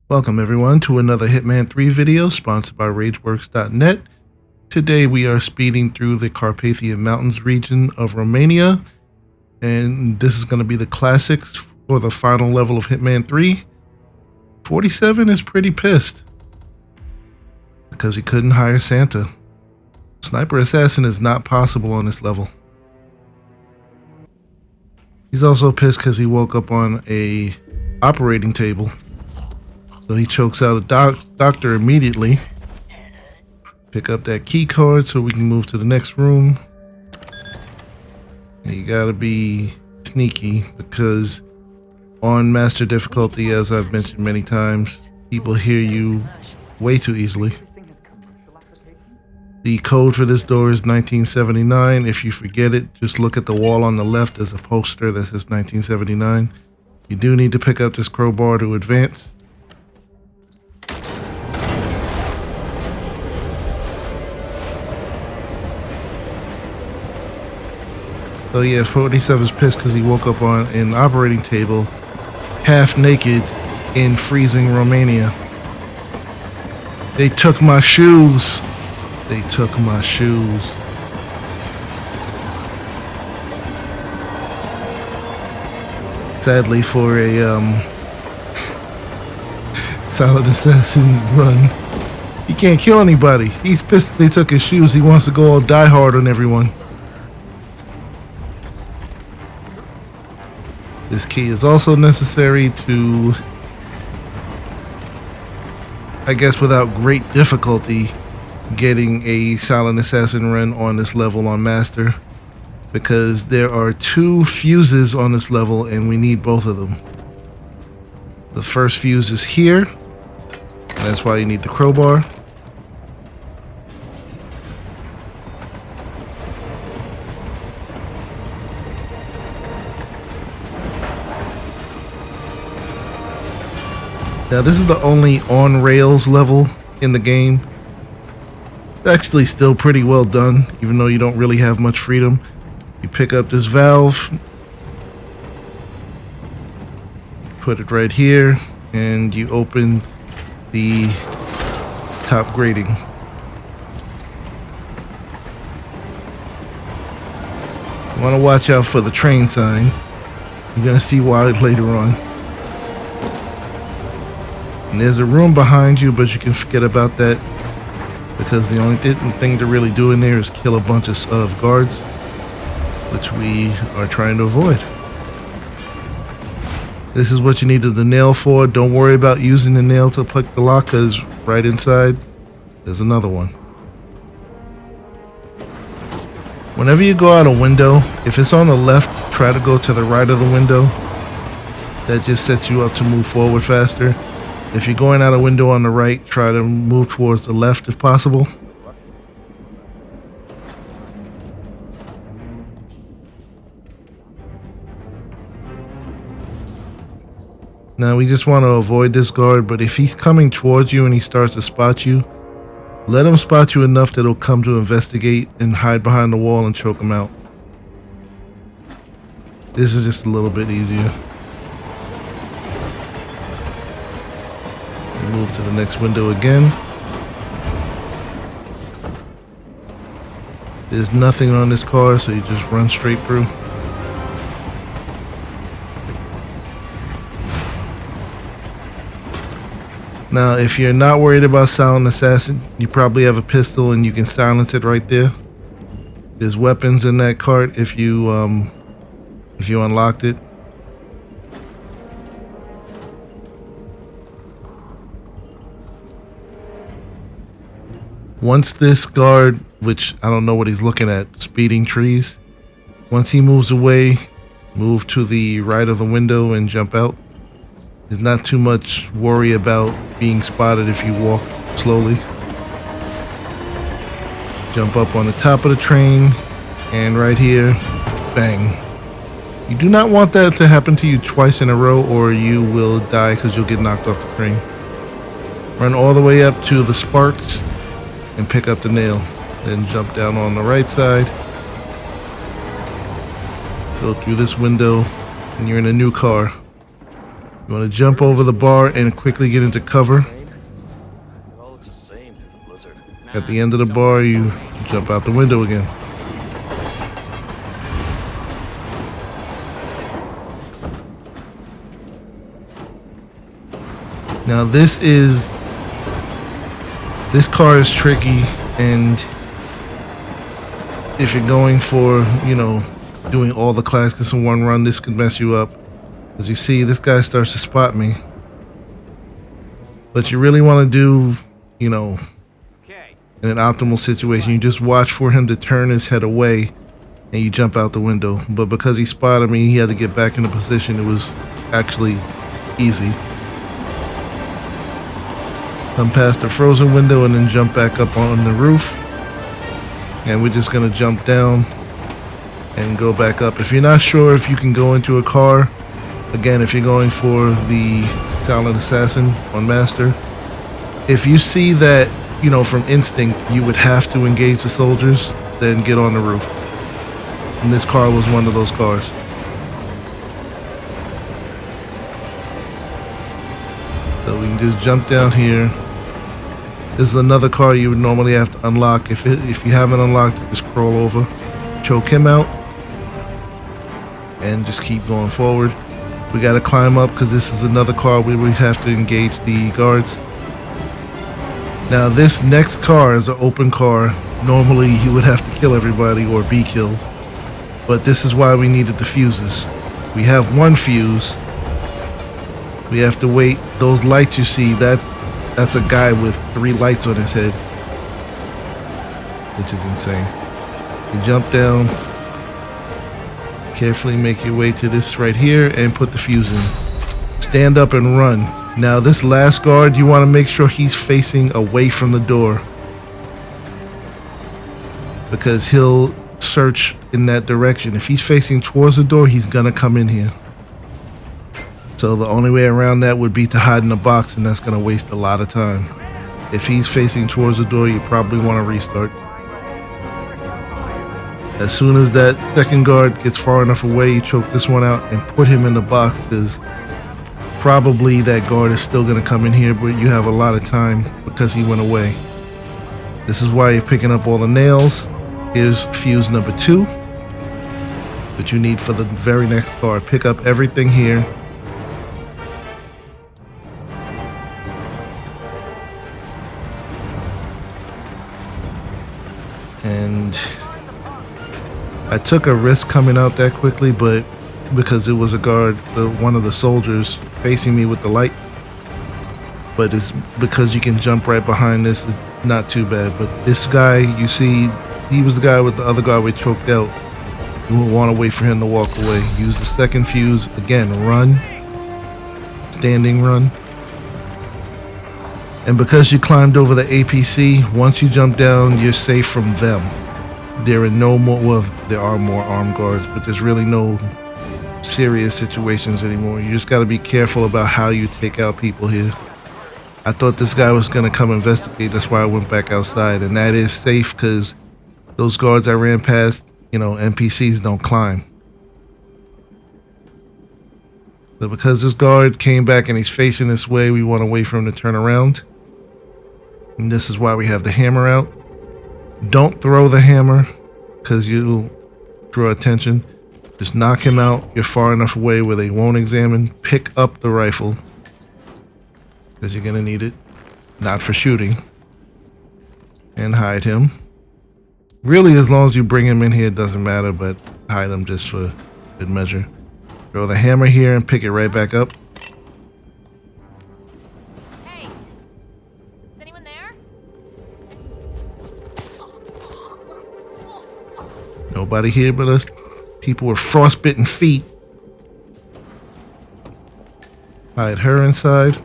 Welcome everyone to another Hitman 3 video sponsored by RageWorks.net. Today we are speeding through the Carpathian Mountains region of Romania, and this is going to be the classics for the final level of Hitman 3. 47 is pretty pissed because he couldn't hire Santa. Sniper Assassin is not possible on this level. He's also pissed because he woke up on a operating table. So he chokes out a doctor immediately. Pick up that key card so we can move to the next room. And you gotta be sneaky because on master difficulty, as I've mentioned many times, people hear you way too easily. The code for this door is 1979. If you forget it, just look at the wall on the left. There's a poster that says 1979. You do need to pick up this crowbar to advance. So yeah, 47's pissed because he woke up on an operating table, half naked, in freezing Romania. They took my shoes. They took my shoes. Sadly, for a silent assassin run, he can't kill anybody. He's pissed they took his shoes. He wants to go all die hard on everyone. This key is also necessary to, I guess without great difficulty, getting a silent assassin run on this level on master, because there are 2 fuses on this level and we need both of them. The first fuse is here, and that's why you need the crowbar. Now this is the only on-rails level in the game. It's actually still pretty well done, even though you don't really have much freedom. You pick up this valve, put it right here, and you open the top grating. You want to watch out for the train signs. You're going to see why later on. And there's a room behind you, but you can forget about that because the only thing to really do in there is kill a bunch of guards, which we are trying to avoid. This is what you needed the nail for. Don't worry about using the nail to pick the lock, because right inside there's another one. Whenever you go out a window, if it's on the left, try to go to the right of the window. That just sets you up to move forward faster. If you're going out a window on the right, try to move towards the left if possible. Now we just want to avoid this guard, but if he's coming towards you and he starts to spot you, let him spot you enough that he'll come to investigate and hide behind the wall and choke him out. This is just a little bit easier. Move to the next window again. There's nothing on this car, so you just run straight through. Now, if you're not worried about silent assassin, you probably have a pistol and you can silence it right there. There's weapons in that cart if you unlocked it. Once this guard, which I don't know what he's looking at, speeding trees, once he moves away, move to the right of the window and jump out. There's not too much worry about being spotted if you walk slowly. Jump up on the top of the train, and right here, bang. You do not want that to happen to you twice in a row, or you will die because you'll get knocked off the train. Run all the way up to the sparks and pick up the nail. Then jump down on the right side, go through this window, and you're in a new car. You want to jump over the bar and quickly get into cover. At the end of the bar, you jump out the window again. Now this car is tricky, and if you're going for, doing all the classics in one run, this could mess you up. As you see, this guy starts to spot me. But you really want to do, in an optimal situation, you just watch for him to turn his head away and you jump out the window. But because he spotted me, he had to get back into position. It was actually easy. Come past the frozen window and then jump back up on the roof. And we're just going to jump down and go back up. If you're not sure if you can go into a car, again, if you're going for the Silent Assassin on Master, if you see that, from instinct, you would have to engage the soldiers, then get on the roof. And this car was one of those cars. So we can just jump down here. This is another car you would normally have to unlock. If you haven't unlocked it, just crawl over, choke him out, and just keep going forward. We got to climb up because this is another car where we have to engage the guards. Now this next car is an open car. Normally you would have to kill everybody or be killed, but this is why we needed the fuses. We have one fuse. We have to wait. Those lights you see, that's a guy with 3 lights on his head, which is insane. You jump down, carefully make your way to this right here and put the fuse in. Stand up and run. Now this last guard, you want to make sure he's facing away from the door, because he'll search in that direction. If he's facing towards the door, he's gonna come in here. So the only way around that would be to hide in a box, and that's gonna waste a lot of time. If he's facing towards the door, you probably want to restart. As soon as that second guard gets far enough away, you choke this one out and put him in the box, because probably that guard is still going to come in here, but you have a lot of time because he went away. This is why you're picking up all the nails. Here's fuse number 2 that you need for the very next guard. Pick up everything here. And I took a risk coming out that quickly, but because it was a guard, one of the soldiers facing me with the light. But it's because you can jump right behind this, is not too bad. But this guy, you see, he was the guy with the other guard we choked out. You will want to wait for him to walk away. Use the second fuse. Again, run. Standing run. And because you climbed over the APC, once you jump down, you're safe from them. There are no more, well, there are more armed guards, but there's really no serious situations anymore. You just got to be careful about how you take out people here. I thought this guy was going to come investigate. That's why I went back outside. And that is safe because those guards I ran past, NPCs don't climb. So because this guard came back and he's facing this way, we want to wait for him to turn around. And this is why we have the hammer out. Don't throw the hammer because you'll draw attention. Just knock him out. You're far enough away where they won't examine. Pick up the rifle because you're going to need it. Not for shooting. And hide him. Really, as long as you bring him in here, it doesn't matter, but hide him just for good measure. Throw the hammer here and pick it right back up. Hey, is anyone there? Nobody here but us. People with frostbitten feet. Hide her inside.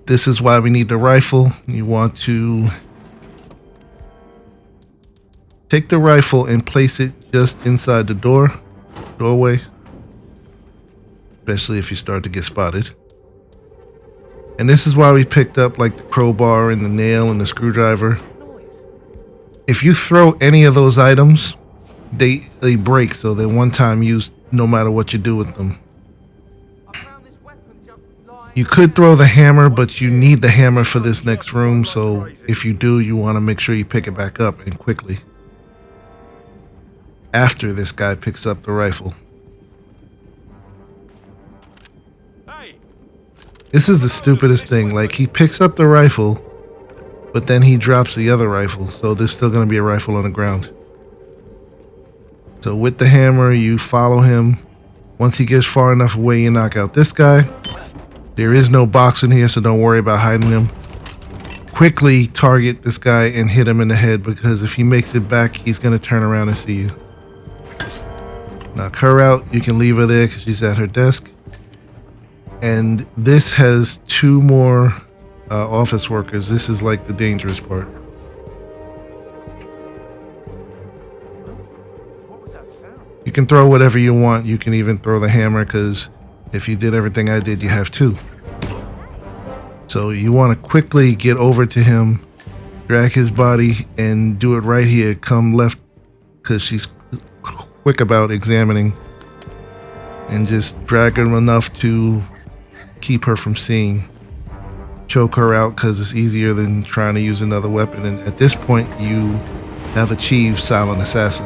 This is why we need the rifle. You want to take the rifle and place it just inside the doorway, especially if you start to get spotted. And this is why we picked up like the crowbar and the nail and the screwdriver. If you throw any of those items, they break, so they're one time use no matter what you do with them. You could throw the hammer, but you need the hammer for this next room, so if you do, you want to make sure you pick it back up and quickly. After this guy picks up the rifle. This is the stupidest thing. Like, he picks up the rifle, but then he drops the other rifle, so there's still going to be a rifle on the ground. So with the hammer, you follow him. Once he gets far enough away, you knock out this guy. There is no box in here, so don't worry about hiding him. Quickly target this guy and hit him in the head, because if he makes it back, he's going to turn around and see you. Knock her out. You can leave her there because she's at her desk. And this has 2 more office workers. This is like the dangerous part. You can throw whatever you want. You can even throw the hammer, because if you did everything I did, you have 2. So you want to quickly get over to him, drag his body, and do it right here. Come left, because she's quick about examining, and just drag him enough to keep her from seeing. Choke her out, because it's easier than trying to use another weapon. And at this point, you have achieved silent assassin,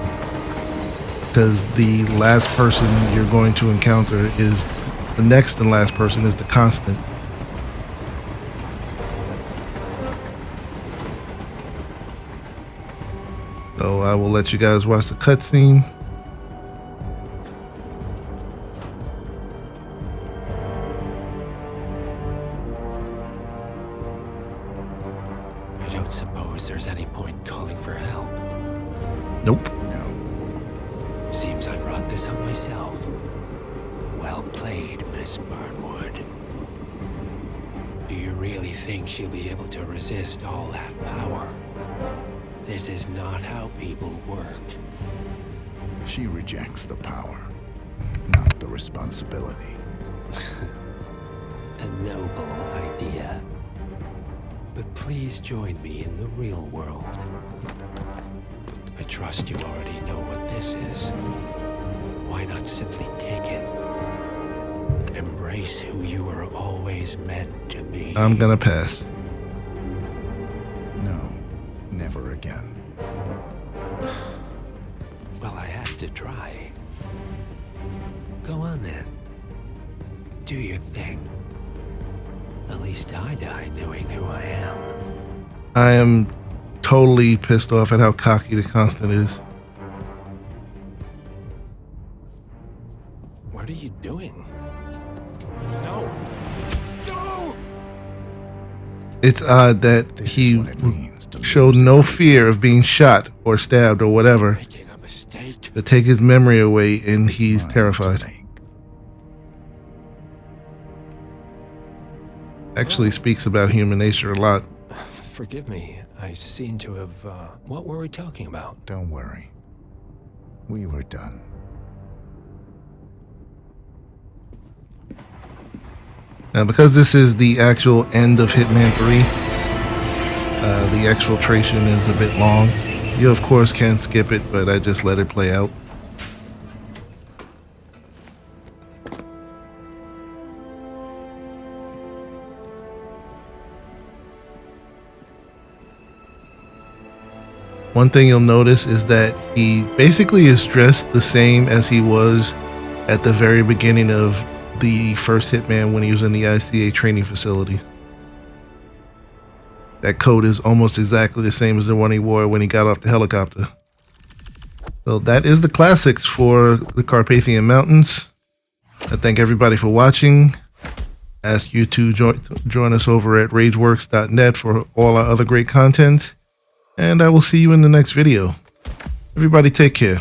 because the last person you're going to encounter is the next and last person is the constant. So I will let you guys watch the cutscene. I don't suppose there's any point calling for help. Nope. No. Seems I brought this on myself. Well played, Miss Burnwood. Do you really think she'll be able to resist all that power? This is not how people work. She rejects the power, not the responsibility. A noble idea. But please join me in the real world. I trust you already know what this is. Why not simply take it? Embrace who you were always meant to be. I'm gonna pass. No, never again. Well, I had to try. Go on then. Do your thing. At least I die knowing who I am. I am totally pissed off at how cocky the Constant is. What are you doing? No! No! It's odd that This he is what it means to showed lose no everything. fear of being shot or stabbed or whatever Making a mistake. to take his memory away, and It's he's mine to terrified. make. Actually speaks about human nature a lot. Forgive me. I seem to have, what were we talking about? Don't worry. We were done. Now, because this is the actual end of Hitman 3, the exfiltration is a bit long. You, of course, can skip it, but I just let it play out. One thing you'll notice is that he basically is dressed the same as he was at the very beginning of the first Hitman when he was in the ICA training facility. That coat is almost exactly the same as the one he wore when he got off the helicopter. So that is the classics for the Carpathian Mountains. I thank everybody for watching. Ask you to join us over at RAGEWorks.net for all our other great content. And I will see you in the next video. Everybody take care.